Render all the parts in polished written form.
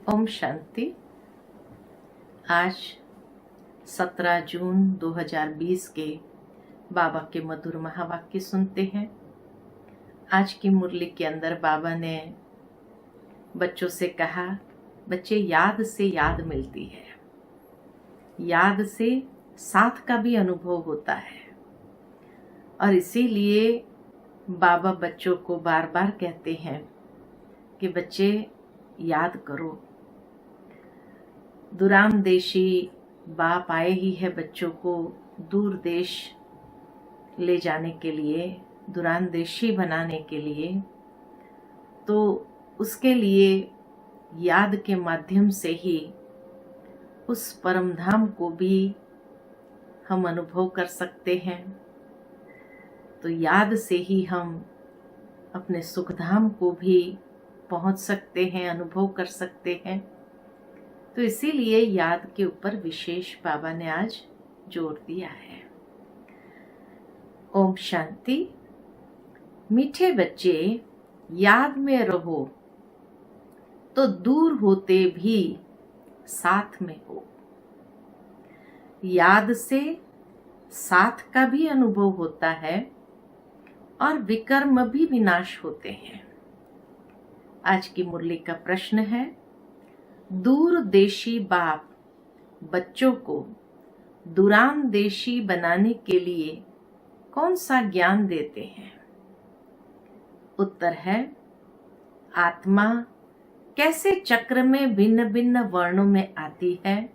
ओम शांति। आज 17 जून 2020 के बाबा के मधुर महावाक्य सुनते हैं। आज की मुरली के अंदर बाबा ने बच्चों से कहा, बच्चे याद से याद मिलती है, याद से साथ का भी अनुभव होता है। और इसीलिए बाबा बच्चों को बार बार कहते हैं कि बच्चे याद करो। दूरांदेशी बाप आए ही है बच्चों को दूर देश ले जाने के लिए, दूरांदेशी बनाने के लिए। तो उसके लिए याद के माध्यम से ही उस परम धाम को भी हम अनुभव कर सकते हैं। तो याद से ही हम अपने सुख धाम को भी पहुंच सकते हैं, अनुभव कर सकते हैं। तो इसीलिए याद के ऊपर विशेष बाबा ने आज जोर दिया है। ओम शांति। मीठे बच्चे, याद में रहो तो दूर होते भी साथ में हो। याद से साथ का भी अनुभव होता है और विकर्म भी विनाश होते हैं। आज की मुरली का प्रश्न है, दूरदेशी बाप बच्चों को दूरांदेशी बनाने के लिए कौन सा ज्ञान देते हैं? उत्तर है, आत्मा कैसे चक्र में भिन्न भिन्न वर्णों में आती है,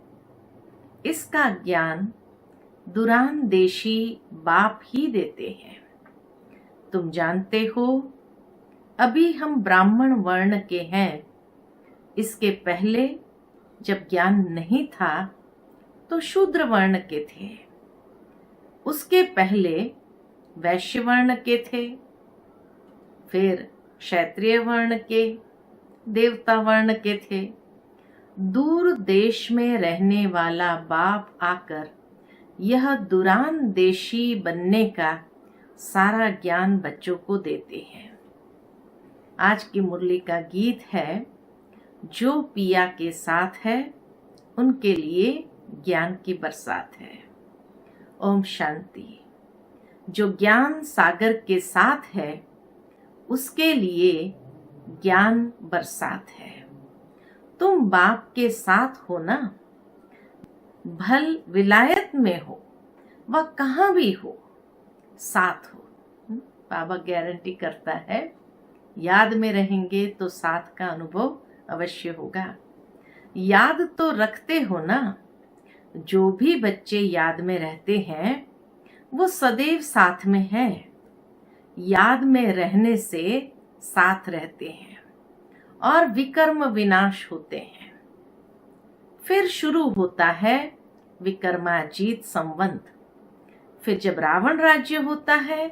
इसका ज्ञान दूरांदेशी बाप ही देते हैं। तुम जानते हो, अभी हम ब्राह्मण वर्ण के हैं। इसके पहले जब ज्ञान नहीं था तो शूद्र वर्ण के थे, उसके पहले वैश्य वर्ण के थे, फिर क्षत्रिय वर्ण के, देवता वर्ण के थे। दूर देश में रहने वाला बाप आकर यह दूरांदेशी बनने का सारा ज्ञान बच्चों को देते हैं। आज की मुरली का गीत है, जो पिया के साथ है उनके लिए ज्ञान की बरसात है। ओम शांति। जो ज्ञान सागर के साथ है उसके लिए ज्ञान बरसात है। तुम बाप के साथ हो ना, भल विलायत में हो वह कहाँ भी हो, साथ हो। बाबा गारंटी करता है, याद में रहेंगे तो साथ का अनुभव अवश्य होगा। याद तो रखते हो ना। जो भी बच्चे याद में रहते हैं वो सदैव साथ में हैं। याद में रहने से साथ रहते हैं और विकर्म विनाश होते हैं। फिर शुरू होता है विकर्माजीत संवंत। फिर जब रावण राज्य होता है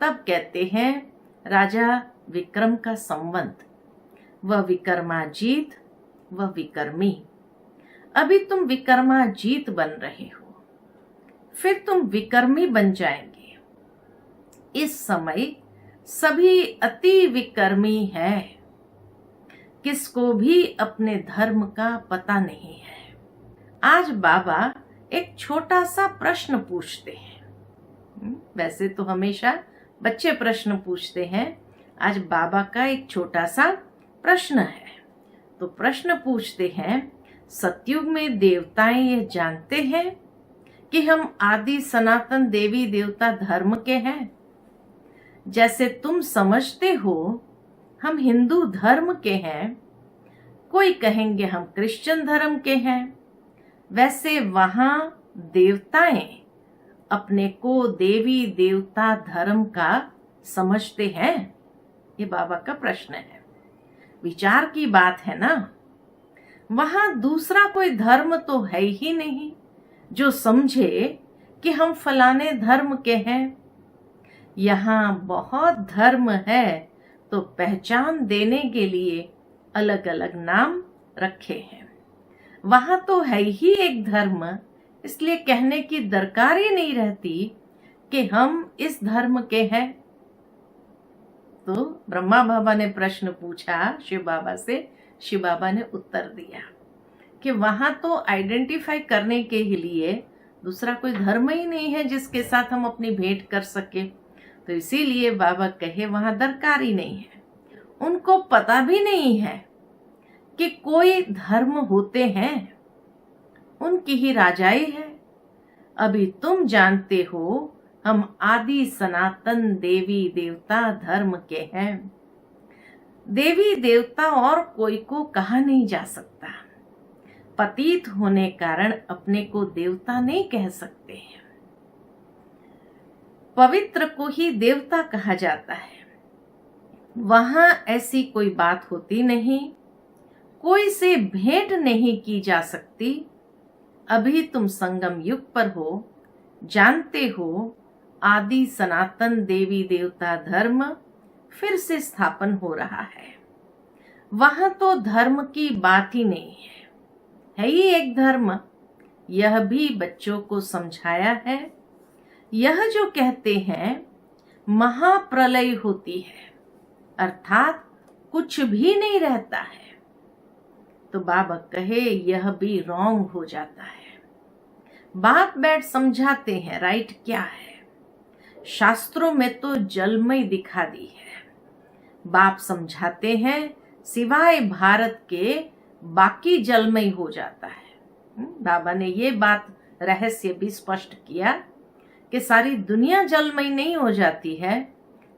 तब कहते हैं राजा विक्रम का संवंत। वह विकर्माजीत, वह विकर्मी। अभी तुम विकर्माजीत बन रहे हो, फिर तुम विकर्मी बन जाएंगे। इस समय सभी अति विकर्मी है, किसको भी अपने धर्म का पता नहीं है। आज बाबा एक छोटा सा प्रश्न पूछते हैं। वैसे तो हमेशा बच्चे प्रश्न पूछते हैं, आज बाबा का एक छोटा सा प्रश्न है। तो प्रश्न पूछते हैं, सतयुग में देवताएं ये जानते हैं कि हम आदि सनातन देवी देवता धर्म के हैं? जैसे तुम समझते हो हम हिंदू धर्म के हैं, कोई कहेंगे हम क्रिश्चियन धर्म के हैं, वैसे वहां देवताएं अपने को देवी देवता धर्म का समझते हैं? ये बाबा का प्रश्न है। विचार की बात है ना। वहां दूसरा कोई धर्म तो है ही नहीं जो समझे कि हम फलाने धर्म के हैं। यहाँ बहुत धर्म है तो पहचान देने के लिए अलग अलग नाम रखे हैं। वहां तो है ही एक धर्म, इसलिए कहने की दरकार ही नहीं रहती कि हम इस धर्म के हैं। तो ब्रह्मा बाबा ने प्रश्न पूछा शिव बाबा से, शिव बाबा ने उत्तर दिया कि वहां तो आइडेंटिफाई करने के लिए दूसरा कोई धर्म ही नहीं है जिसके साथ हम अपनी भेंट कर सके, तो इसीलिए बाबा कहे वहां दरकार ही नहीं है। उनको पता भी नहीं है कि कोई धर्म होते हैं, उनकी ही राजाई है। अभी तुम जानते हो हम आदि सनातन देवी देवता धर्म के हैं। देवी देवता और कोई को कहा नहीं जा सकता। पतित होने कारण अपने को देवता नहीं कह सकते हैं। पवित्र को ही देवता कहा जाता है। वहां ऐसी कोई बात होती नहीं, कोई से भेंट नहीं की जा सकती। अभी तुम संगम युग पर हो, जानते हो आदि सनातन देवी देवता धर्म फिर से स्थापन हो रहा है। वहां तो धर्म की बात ही नहीं है ही एक धर्म। यह भी बच्चों को समझाया है। यह जो कहते हैं महाप्रलय होती है, अर्थात कुछ भी नहीं रहता है, तो बाबा कहे यह भी रॉन्ग हो जाता है। बाप बैठ समझाते हैं राइट क्या है। शास्त्रों में तो जलमय दिखा दी है। बाप समझाते हैं सिवाय भारत के बाकी जलमय हो जाता है। बाबा ने ये बात रहस्य भी स्पष्ट किया कि सारी दुनिया जलमय नहीं हो जाती है,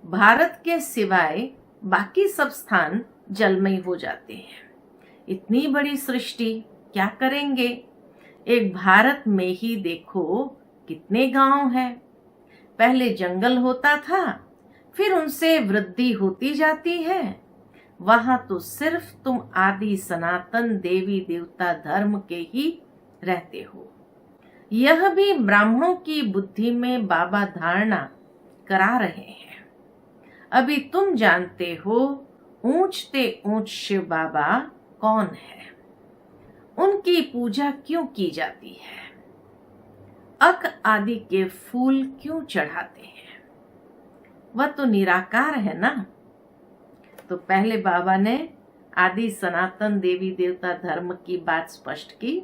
भारत के सिवाय बाकी सब स्थान जलमय हो जाते हैं। इतनी बड़ी सृष्टि क्या करेंगे? एक भारत में ही देखो कितने गांव हैं। पहले जंगल होता था, फिर उनसे वृद्धि होती जाती है। वहां तो सिर्फ तुम आदि सनातन देवी देवता धर्म के ही रहते हो। यह भी ब्राह्मणों की बुद्धि में बाबा धारणा करा रहे हैं। अभी तुम जानते हो ऊंचते ऊंच शिव बाबा कौन है, उनकी पूजा क्यों की जाती है, अक आदि के फूल क्यों चढ़ाते हैं। वह तो निराकार है ना। तो पहले बाबा ने आदि सनातन देवी देवता धर्म की बात स्पष्ट की।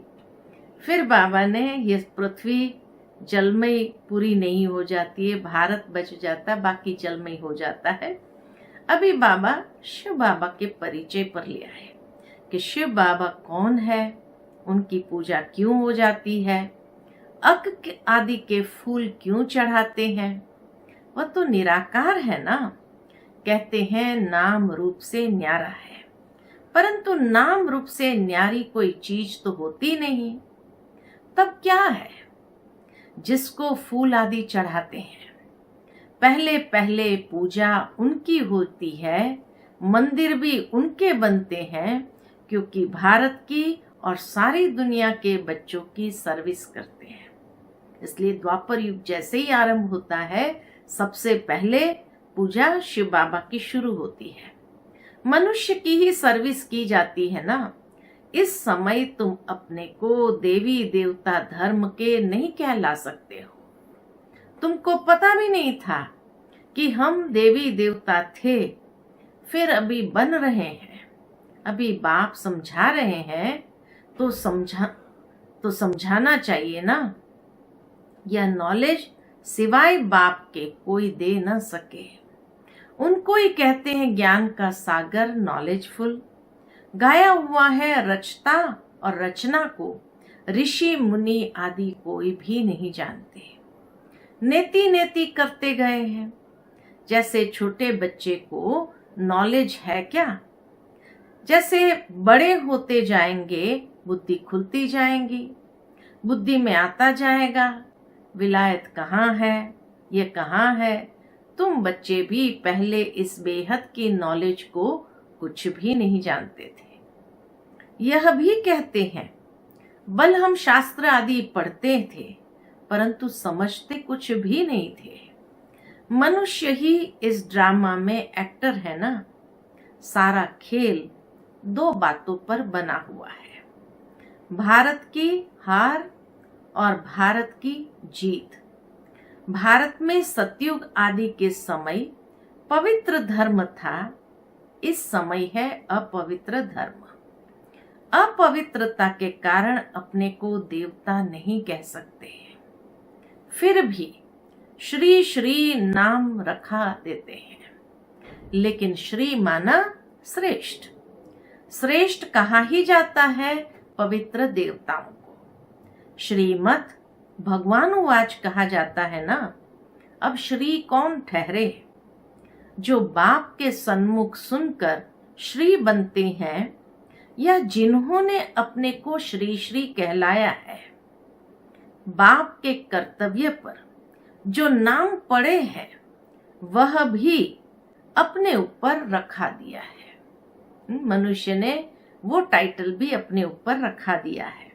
फिर बाबा ने यह पृथ्वी जलमय पूरी नहीं हो जाती है, भारत बच जाता, बाकी जलमय हो जाता है। अभी बाबा शिव बाबा के परिचय पर ले आए कि शिव बाबा कौन है, उनकी पूजा क्यों हो जाती है, अक आदि के फूल क्यों चढ़ाते हैं। वह तो निराकार है ना। कहते हैं नाम रूप से न्यारा है, परंतु नाम रूप से न्यारी कोई चीज तो होती नहीं। तब क्या है जिसको फूल आदि चढ़ाते हैं? पहले पहले पूजा उनकी होती है, मंदिर भी उनके बनते हैं, क्योंकि भारत की और सारी दुनिया के बच्चों की सर्विस करते हैं। इसलिए द्वापर युग जैसे ही आरंभ होता है, सबसे पहले पूजा शिव बाबा की शुरू होती है। मनुष्य की ही सर्विस की जाती है ना। इस समय तुम अपने को देवी देवता धर्म के नहीं कहला सकते हो। तुमको पता भी नहीं था कि हम देवी देवता थे, फिर अभी बन रहे हैं। अभी बाप समझा रहे हैं तो समझाना चाहिए ना। यह नॉलेज सिवाय बाप के कोई दे न सके। उनको ही कहते हैं ज्ञान का सागर, नॉलेजफुल। गाया हुआ है रचता और रचना को ऋषि मुनि आदि कोई भी नहीं जानते। नेति नेति करते गए हैं। जैसे छोटे बच्चे को नॉलेज है क्या, जैसे बड़े होते जाएंगे बुद्धि खुलती जाएंगी, बुद्धि में आता जाएगा विलायत कहाँ है, ये कहाँ है। तुम बच्चे भी पहले इस बेहद की नॉलेज को कुछ भी नहीं जानते थे। यह भी कहते हैं बल हम शास्त्र आदि पढ़ते थे, परंतु समझते कुछ भी नहीं थे। मनुष्य ही इस ड्रामा में एक्टर है ना। सारा खेल दो बातों पर बना हुआ है, भारत की हार और भारत की जीत। भारत में सतयुग आदि के समय पवित्र धर्म था, इस समय है अपवित्र धर्म। अपवित्रता के कारण अपने को देवता नहीं कह सकते हैं, फिर भी श्री श्री नाम रखा देते हैं। लेकिन श्री माना श्रेष्ठ, श्रेष्ठ कहा ही जाता है पवित्र देवताओं को। श्रीमत भगवान उवाच कहा जाता है ना। अब श्री कौन ठहरे? जो बाप के सन्मुख सुनकर श्री बनते हैं या जिन्होंने अपने को श्री श्री कहलाया है। बाप के कर्तव्य पर जो नाम पड़े हैं वह भी अपने ऊपर रखा दिया है। मनुष्य ने वो टाइटल भी अपने ऊपर रखा दिया है।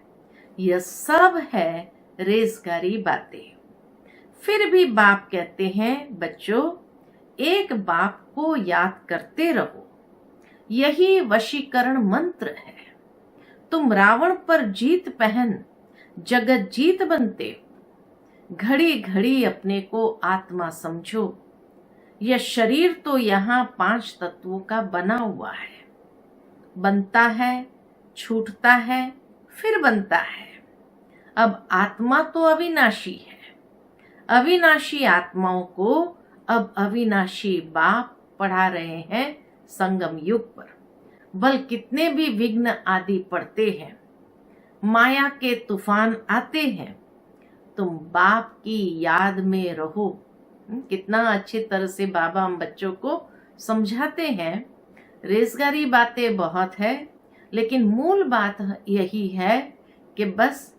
यह सब है रेज़गारी बातें। फिर भी बाप कहते हैं, बच्चों एक बाप को याद करते रहो, यही वशीकरण मंत्र है। तुम रावण पर जीत पहन जगत जीत बनते हो। घड़ी घड़ी अपने को आत्मा समझो। यह शरीर तो यहाँ 5 तत्वों का बना हुआ है, बनता है, छूटता है, फिर बनता है। अब आत्मा तो अविनाशी है। अविनाशी आत्माओं को अब अविनाशी बाप पढ़ा रहे हैं संगम युग पर। बल कितने भी विघ्न आदि पड़ते हैं, माया के तूफान आते हैं, तुम बाप की याद में रहो। कितना अच्छी तरह से बाबा हम बच्चों को समझाते हैं। रेज़गारी बातें बहुत है, लेकिन मूल बात यही है कि बस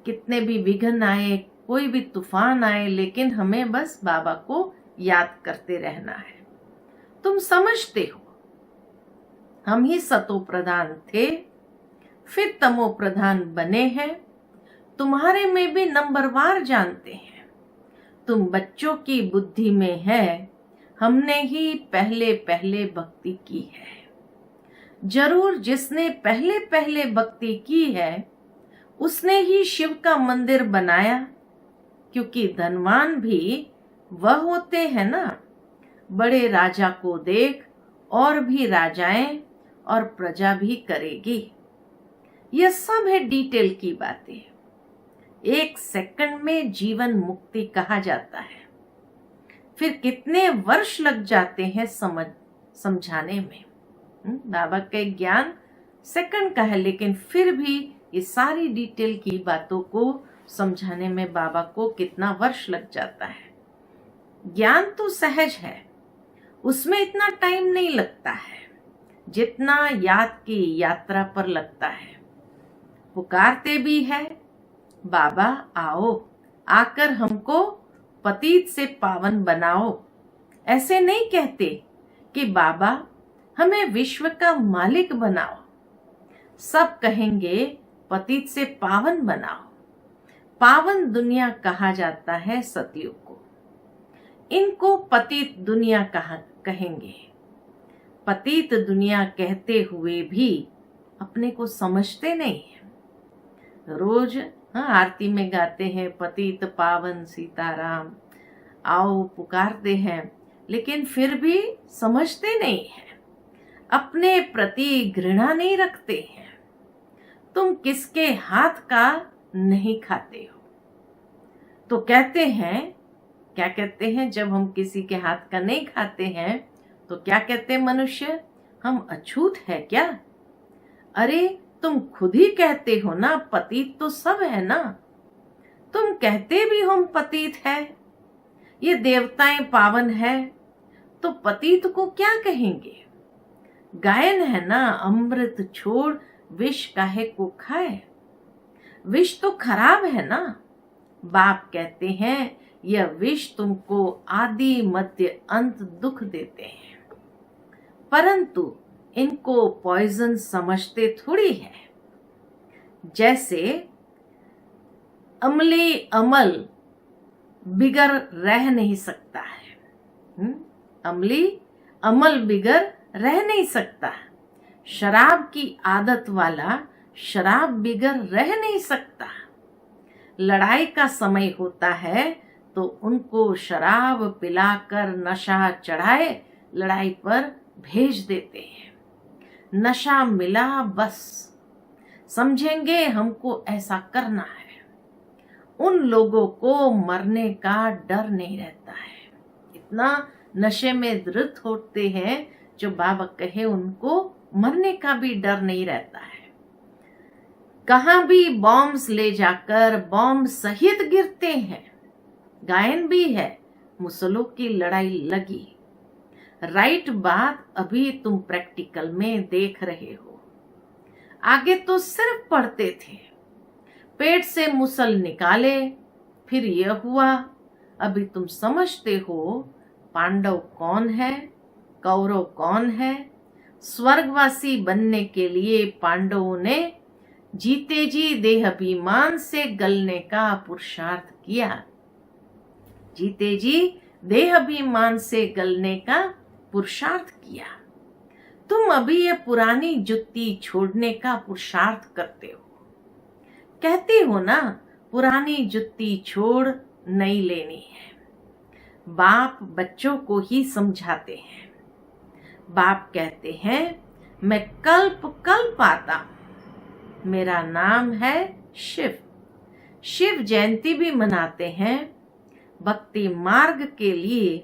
कितने भी विघ्न आए, कोई भी तूफान आए, लेकिन हमें बस बाबा को याद करते रहना है। तुम समझते हो हम ही सतो प्रधान थे, फिर तमो प्रधान बने हैं। तुम्हारे में भी नंबरवार जानते हैं। तुम बच्चों की बुद्धि में है, हमने ही पहले पहले भक्ति की है। जरूर जिसने पहले पहले भक्ति की है उसने ही शिव का मंदिर बनाया, क्योंकि धनवान भी वह होते हैं ना। बड़े राजा को देख और भी राजाएं और प्रजा भी करेगी। यह सब है डिटेल की बातें। 1 सेकंड में जीवन मुक्ति कहा जाता है, फिर कितने वर्ष लग जाते हैं समझाने में। बाबा का ज्ञान सेकंड का है, लेकिन फिर भी ये सारी डिटेल की बातों को समझाने में बाबा को कितना वर्ष लग जाता है। ज्ञान तो सहज है, उसमें इतना टाइम नहीं लगता है जितना याद की यात्रा पर लगता है। पुकारते भी है, बाबा आओ, आकर हमको पतित से पावन बनाओ। ऐसे नहीं कहते कि बाबा हमें विश्व का मालिक बनाओ। सब कहेंगे पतित से पावन बनाओ। पावन दुनिया कहा जाता है सतयुग को। इनको पतित दुनिया कहेंगे। पतित दुनिया कहते हुए भी अपने को समझते नहीं है। रोज आरती में गाते हैं पतित पावन सीताराम, आओ पुकारते हैं, लेकिन फिर भी समझते नहीं है। अपने प्रति घृणा नहीं रखते हैं। तुम किसके हाथ का नहीं खाते हो। तो कहते हैं, क्या कहते हैं, जब हम किसी के हाथ का नहीं खाते हैं तो क्या कहते हैं मनुष्य, हम अछूत है क्या? अरे तुम खुद ही कहते हो ना, पतित तो सब है ना। तुम कहते भी हो पतित है, ये देवताएं पावन है, तो पतित को क्या कहेंगे? गायन है ना, अमृत छोड़ विष काहे को खाए। विष तो खराब है ना। बाप कहते हैं यह विष तुमको आदि मध्य अंत दुख देते हैं, परंतु इनको पॉइजन समझते थोड़ी है। जैसे अमली अमल बिगर रह नहीं सकता है। अमली अमल बिगर रह नहीं सकता। शराब की आदत वाला शराब बिगर रह नहीं सकता। लड़ाई का समय होता है तो उनको शराब पिलाकर नशा चढ़ाए लड़ाई पर भेज देते हैं। नशा मिला बस समझेंगे हमको ऐसा करना है। उन लोगों को मरने का डर नहीं रहता है। इतना नशे में धृत होते हैं जो बाबा कहे उनको मरने का भी डर नहीं रहता है। कहां भी बॉम्ब्स ले जाकर बॉम्ब सहित गिरते हैं। गायन भी है, मुसलों की लड़ाई लगी। राइट बात अभी तुम प्रैक्टिकल में देख रहे हो। आगे तो सिर्फ पढ़ते थे, पेट से मुसल निकाले, फिर यह हुआ। अभी तुम समझते हो पांडव कौन है, कौरव कौन है। स्वर्गवासी बनने के लिए पांडवों ने जीते जी देहाभिमान से गलने का पुरुषार्थ किया। जीते जी देहाभिमान से गलने का पुरुषार्थ किया। तुम अभी ये पुरानी जुत्ती छोड़ने का पुरुषार्थ करते हो। कहते हो ना, पुरानी जुत्ती छोड़ नई लेनी है। बाप बच्चों को ही समझाते हैं। बाप कहते हैं मैं कल्प कल्प आता हूं, मेरा नाम है शिव। शिव जयंती भी मनाते हैं। भक्ति मार्ग के लिए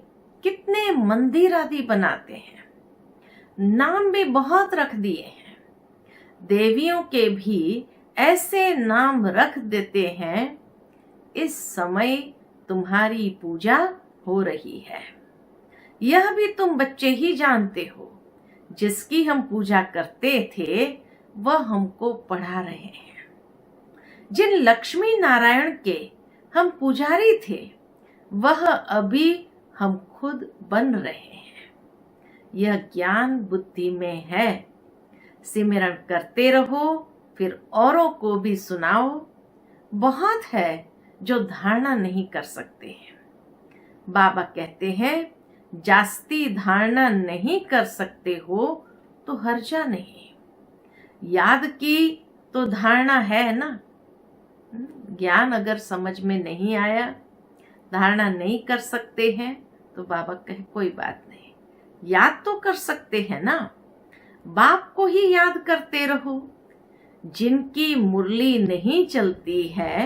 कितने मंदिर आदि बनाते हैं, नाम भी बहुत रख दिए हैं। देवियों के भी ऐसे नाम रख देते हैं। इस समय तुम्हारी पूजा हो रही है, यह भी तुम बच्चे ही जानते हो। जिसकी हम पूजा करते थे वह हमको पढ़ा रहे हैं। जिन लक्ष्मी नारायण के हम पुजारी थे वह अभी हम खुद बन रहे हैं। यह ज्ञान बुद्धि में है। सिमरन करते रहो, फिर औरों को भी सुनाओ। बहुत है जो धारणा नहीं कर सकते हैं। बाबा कहते हैं जास्ती धारणा नहीं कर सकते हो तो हर्जा नहीं। याद की तो धारणा है ना। ज्ञान अगर समझ में नहीं आया, धारणा नहीं कर सकते हैं, तो बाबा कहे कोई बात नहीं, याद तो कर सकते हैं ना। बाप को ही याद करते रहो। जिनकी मुरली नहीं चलती है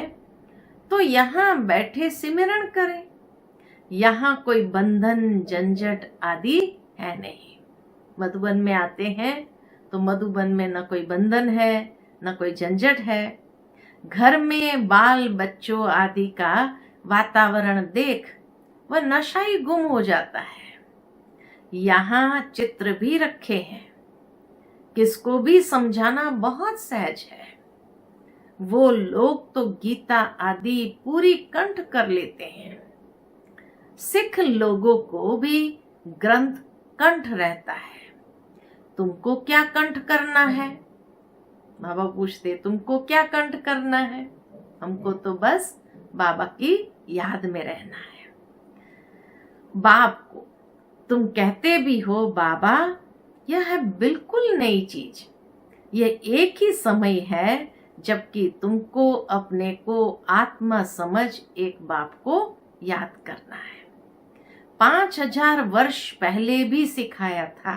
तो यहाँ बैठे सिमरन करें। यहाँ कोई बंधन झंझट आदि है नहीं। मधुबन में आते हैं तो मधुबन में न कोई बंधन है न कोई झंझट है। घर में बाल बच्चों आदि का वातावरण देख वह नशा ही गुम हो जाता है। यहाँ चित्र भी रखे हैं, किसको भी समझाना बहुत सहज है। वो लोग तो गीता आदि पूरी कंठ कर लेते हैं। सिख लोगों को भी ग्रंथ कंठ रहता है। तुमको क्या कंठ करना है? बाबा पूछते तुमको क्या कंठ करना है? हमको तो बस बाबा की याद में रहना है। बाप को तुम कहते भी हो बाबा यह है बिल्कुल नई चीज। यह एक ही समय है जबकि तुमको अपने को आत्मा समझ एक बाप को याद करना है। 5000 वर्ष पहले भी सिखाया था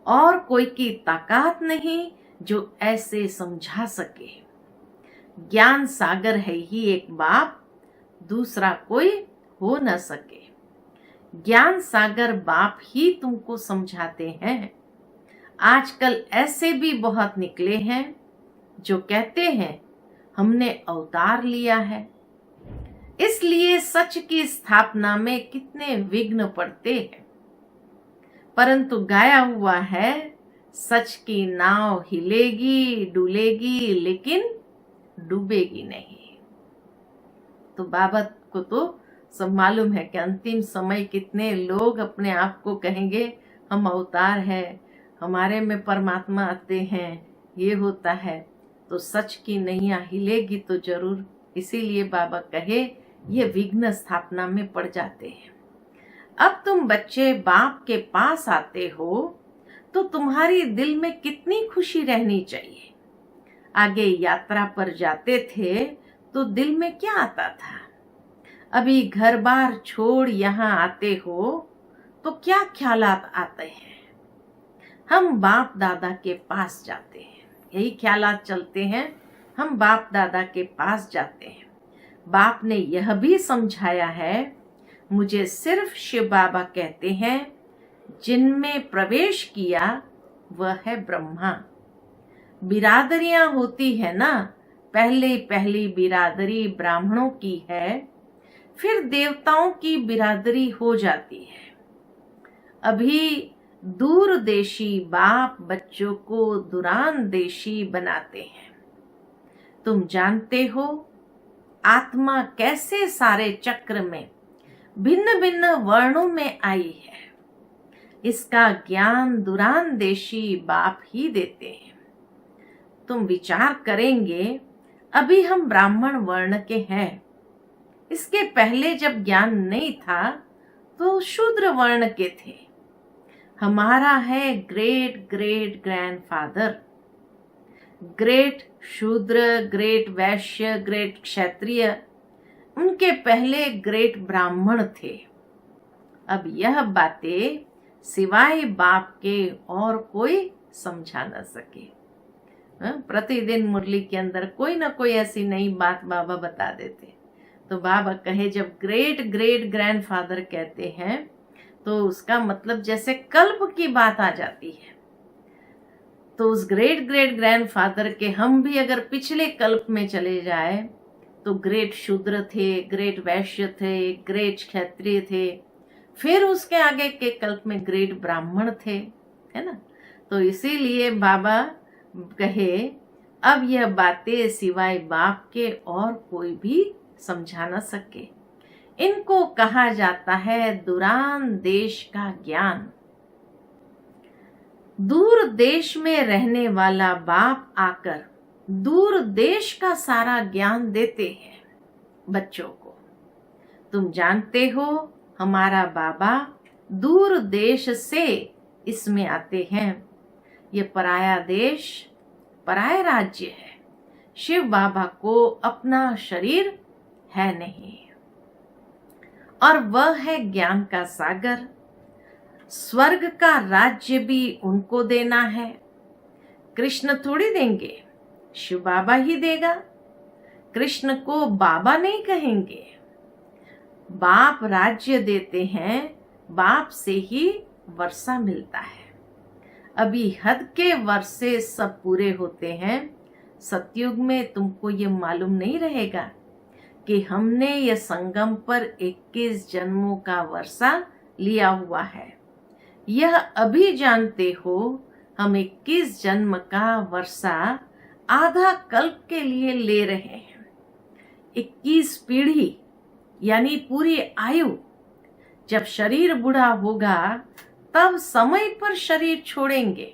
और कोई की ताकत नहीं जो ऐसे समझा सके। ज्ञान सागर है ही एक बाप, दूसरा कोई हो न सके। ज्ञान सागर बाप ही तुमको समझाते हैं। आजकल ऐसे भी बहुत निकले हैं जो कहते हैं हमने अवतार लिया है, इसलिए सच की स्थापना में कितने विघ्न पड़ते हैं। परंतु गाया हुआ है सच की नाव हिलेगी डुलेगी लेकिन डूबेगी नहीं। तो बाबा को तो सब मालूम है कि अंतिम समय कितने लोग अपने आप को कहेंगे हम अवतार है, हमारे में परमात्मा आते हैं, ये होता है। तो सच की नैया हिलेगी तो जरूर। इसीलिए बाबा कहे ये विघ्न स्थापना में पड़ जाते हैं। अब तुम बच्चे बाप के पास आते हो तो तुम्हारी दिल में कितनी खुशी रहनी चाहिए। आगे यात्रा पर जाते थे तो दिल में क्या आता था? अभी घर बार छोड़ यहाँ आते हो तो क्या ख्यालात आते हैं? हम बाप दादा के पास जाते हैं। यही ख्यालात चलते हैं, हम बाप दादा के पास जाते हैं। बाप ने यह भी समझाया है, मुझे सिर्फ शिव बाबा कहते हैं, जिनमें प्रवेश किया वह है ब्रह्मा। बिरादरियां होती है ना, पहले पहली बिरादरी ब्राह्मणों की है, फिर देवताओं की बिरादरी हो जाती है। अभी दूरदेशी बाप बच्चों को दूरानदेशी बनाते हैं। तुम जानते हो आत्मा कैसे सारे चक्र में भिन्न भिन्न वर्णों में आई है, इसका ज्ञान दूरानदेशी बाप ही देते हैं। तुम विचार करेंगे, अभी हम ब्राह्मण वर्ण के हैं, इसके पहले जब ज्ञान नहीं था तो शूद्र वर्ण के थे। हमारा है ग्रेट ग्रेट ग्रैंडफादर, ग्रेट शूद्र, ग्रेट वैश्य, ग्रेट क्षत्रिय, उनके पहले ग्रेट ब्राह्मण थे। अब यह बातें सिवाय बाप के और कोई समझा न सके। प्रतिदिन मुरली के अंदर कोई ना कोई ऐसी नई बात बाबा बता देते। तो बाबा कहे जब ग्रेट ग्रेट ग्रैंडफादर कहते हैं तो उसका मतलब जैसे कल्प की बात आ जाती है। तो उस ग्रेट ग्रेट ग्रैंडफादर के हम भी अगर पिछले कल्प में चले जाए तो ग्रेट शूद्र थे, ग्रेट वैश्य थे, ग्रेट क्षत्रिय थे, फिर उसके आगे के कल्प में ग्रेट ब्राह्मण थे, है ना। तो इसीलिए बाबा कहे अब यह बातें सिवाय बाप के और कोई भी समझा न सके। इनको कहा जाता है दूरान देश का ज्ञान। दूर देश में रहने वाला बाप आकर दूर देश का सारा ज्ञान देते हैं बच्चों को। तुम जानते हो हमारा बाबा दूर देश से इसमें आते हैं। ये पराया देश, पराया राज्य है। शिव बाबा को अपना शरीर है नहीं और वह है ज्ञान का सागर। स्वर्ग का राज्य भी उनको देना है। कृष्ण थोड़ी देंगे, शिव बाबा ही देगा। कृष्ण को बाबा नहीं कहेंगे। बाप राज्य देते हैं, बाप से ही वर्षा मिलता है। अभी हद के वर्षे सब पूरे होते हैं। सतयुग में तुमको ये मालूम नहीं रहेगा कि हमने ये संगम पर 21 जन्मों का वर्षा लिया हुआ है। यह अभी जानते हो हम 21 जन्म का वर्षा आधा कल्प के लिए ले रहे हैं। 21 पीढ़ी यानी पूरी आयु। जब शरीर बूढ़ा होगा तब समय पर शरीर छोड़ेंगे।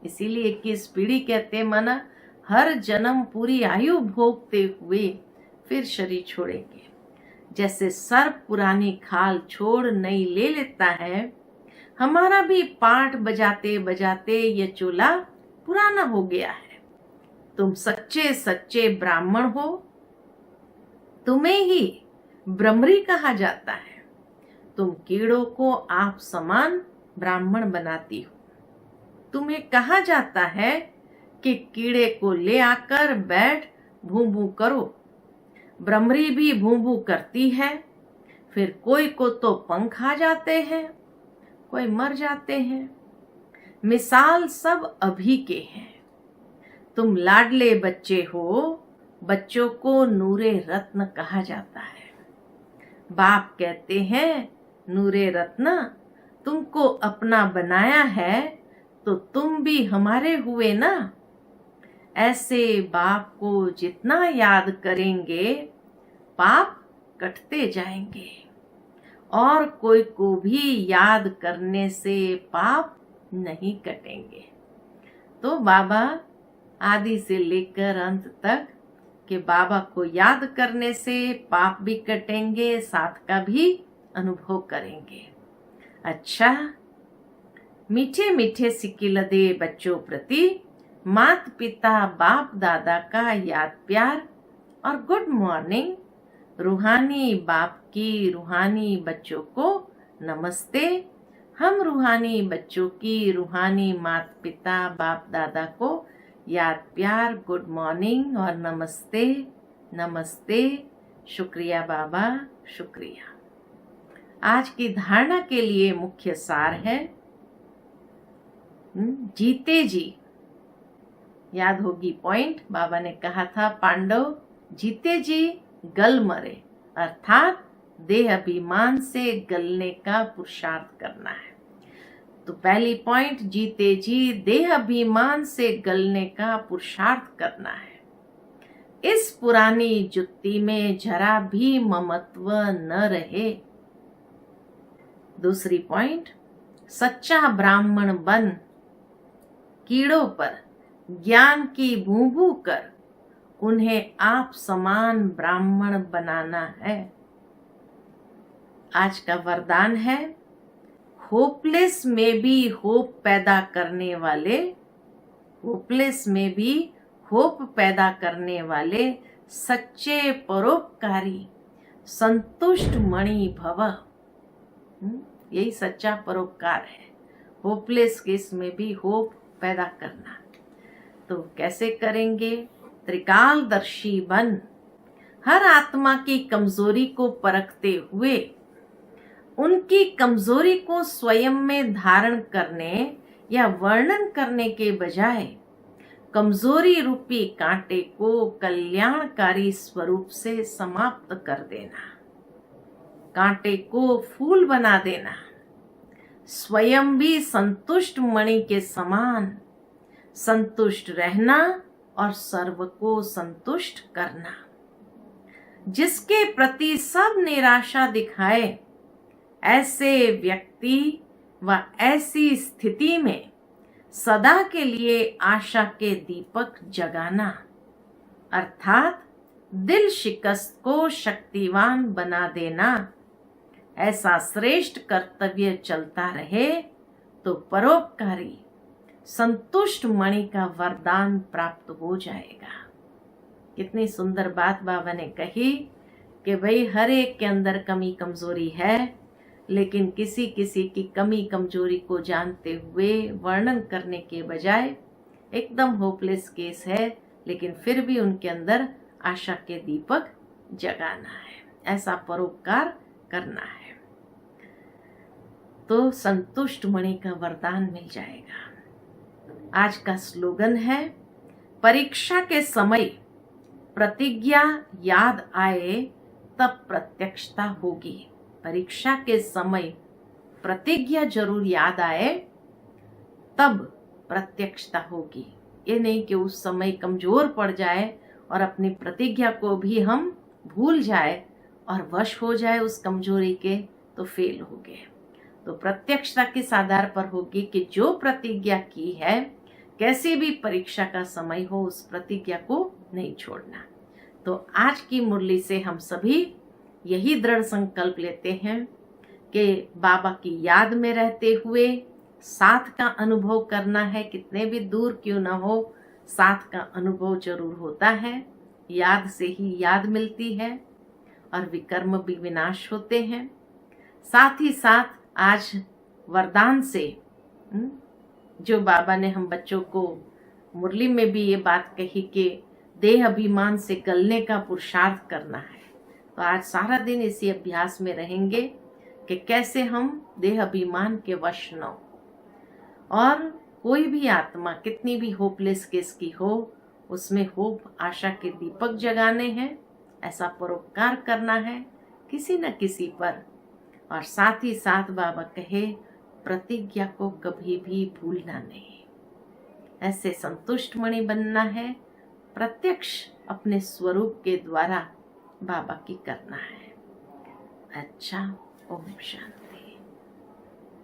इसीलिए 21 पीढ़ी कहते माना हर जन्म पूरी आयु भोगते हुए फिर शरीर छोड़ेंगे। जैसे सर्प पुरानी खाल छोड़ नई ले लेता है, हमारा भी पाठ बजाते बजाते ये चोला पुराना हो गया है। तुम सच्चे सच्चे ब्राह्मण हो, तुम्हें ही ब्रह्मरी कहा जाता है। तुम कीड़ों को आप समान ब्राह्मण बनाती हो। तुम्हें कहा जाता है कि कीड़े को ले आकर बैठ भू भू करो। ब्रह्मरी भी भू भू करती है। फिर कोई को तो पंख आ जाते हैं, कोई मर जाते हैं। मिसाल सब अभी के हैं। तुम लाडले बच्चे हो, बच्चों को नूरे रत्न कहा जाता है। बाप कहते हैं नूरे रत्न, तुमको अपना बनाया है तो तुम भी हमारे हुए ना। ऐसे बाप को जितना याद करेंगे पाप कटते जाएंगे और कोई को भी याद करने से पाप नहीं कटेंगे। तो बाबा आदि से लेकर अंत तक कि बाबा को याद करने से पाप भी कटेंगे, साथ का भी अनुभव करेंगे। अच्छा, मीठे मीठे सिकिलदे बच्चों प्रति माता पिता बाप दादा का याद प्यार और गुड मॉर्निंग। रूहानी बाप की रूहानी बच्चों को नमस्ते। हम रूहानी बच्चों की रूहानी माता पिता बाप दादा को याद प्यार गुड मॉर्निंग और नमस्ते नमस्ते। शुक्रिया बाबा, शुक्रिया। आज की धारणा के लिए मुख्य सार है जीते जी। याद होगी पॉइंट, बाबा ने कहा था पांडव जीते जी गल मरे, अर्थात देह अभिमान से गलने का पुरुषार्थ करना है। तो पहली पॉइंट, जीते जी देह अभिमान से गलने का पुरुषार्थ करना है। इस पुरानी जुत्ती में जरा भी ममत्व न रहे। दूसरी पॉइंट, सच्चा ब्राह्मण बन कीड़ों पर ज्ञान की भूभू कर उन्हें आप समान ब्राह्मण बनाना है। आज का वरदान है, होपलेस में भी होप पैदा करने वाले, होपलेस में भी होप पैदा करने वाले सच्चे परोपकारी संतुष्ट मणि भव। यही सच्चा परोपकार है, होपलेस केस में भी होप पैदा करना। तो कैसे करेंगे? त्रिकालदर्शी बन हर आत्मा की कमजोरी को परखते हुए उनकी कमजोरी को स्वयं में धारण करने या वर्णन करने के बजाय कमजोरी रूपी कांटे को कल्याणकारी स्वरूप से समाप्त कर देना, कांटे को फूल बना देना, स्वयं भी संतुष्ट मणि के समान संतुष्ट रहना और सर्व को संतुष्ट करना। जिसके प्रति सब निराशा दिखाए, ऐसे व्यक्ति व ऐसी स्थिति में सदा के लिए आशा के दीपक जगाना, अर्थात दिल शिकस्त को शक्तिवान बना देना। ऐसा श्रेष्ठ कर्तव्य चलता रहे तो परोपकारी संतुष्ट मणि का वरदान प्राप्त हो जाएगा। कितनी सुंदर बात बाबा ने कही कि भाई हर एक के अंदर कमी कमजोरी है, लेकिन किसी किसी की कमी कमजोरी को जानते हुए वर्णन करने के बजाय एकदम होपलेस केस है, लेकिन फिर भी उनके अंदर आशा के दीपक जगाना है, ऐसा परोपकार करना है। तो संतुष्ट मणि का वरदान मिल जाएगा। आज का स्लोगन है, परीक्षा के समय प्रतिज्ञा याद आए तब प्रत्यक्षता होगी। परीक्षा के समय प्रतिज्ञा जरूर याद आए तब प्रत्यक्षता होगी। ये नहीं कि उस समय कमजोर पड़ जाए और अपनी प्रतिज्ञा को भी हम भूल जाए और वश हो जाए उस कमजोरी के, तो फेल हो गए। तो प्रत्यक्षता किस आधार पर होगी कि जो प्रतिज्ञा की है, कैसे भी परीक्षा का समय हो, उस प्रतिज्ञा को नहीं छोड़ना। तो आज की मुरली से हम सभी यही दृढ़ संकल्प लेते हैं कि बाबा की याद में रहते हुए साथ का अनुभव करना है। कितने भी दूर क्यों ना हो, साथ का अनुभव जरूर होता है। याद से ही याद मिलती है और विकर्म भी विनाश होते हैं। साथ ही साथ आज वरदान से जो बाबा ने हम बच्चों को मुरली में भी ये बात कही कि देह अभिमान से गलने का पुरुषार्थ करना है, तो आज सारा दिन इसी अभ्यास में रहेंगे कि कैसे हम देह अभिमान के वश न हो। और कोई भी आत्मा कितनी भी होपलेस केस की हो, उसमें होप आशा के दीपक जगाने हैं, ऐसा परोपकार करना है किसी न किसी पर। और साथ ही साथ बाबा कहे, प्रतिज्ञा को कभी भी भूलना नहीं, ऐसे संतुष्ट मणि बनना है, प्रत्यक्ष अपने स्वरूप के द्वारा बाबा की करना है। अच्छा, ओम शांति।